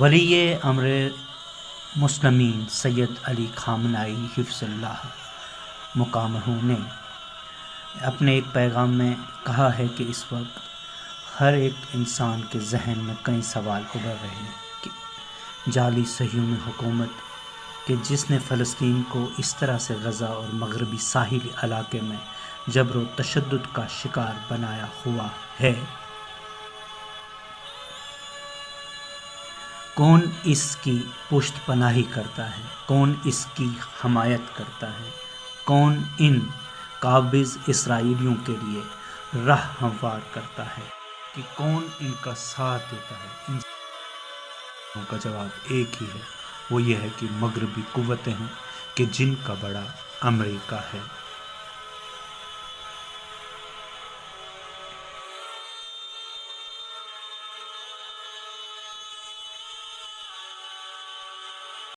ولی امر مسلمین سید علی خامنائی حفظ اللہ مقامہ نے اپنے ایک پیغام میں کہا ہے کہ اس وقت ہر ایک انسان کے ذہن میں کئی سوال ابھر رہے ہیں کہ جعلی صہیونی حکومت کہ جس نے فلسطین کو اس طرح سے غزہ اور مغربی ساحلی علاقے میں جبر و تشدد کا شکار بنایا ہوا ہے، کون اس کی پشت پناہی کرتا ہے، کون اس کی حمایت کرتا ہے، کون ان قابض اسرائیلیوں کے لیے راہ ہموار کرتا ہے کہ کون ان کا ساتھ دیتا ہے؟ ان سوالوں کا جواب ایک ہی ہے، وہ یہ ہے کہ مغربی قوتیں ہیں کہ جن کا بڑا امریکہ ہے۔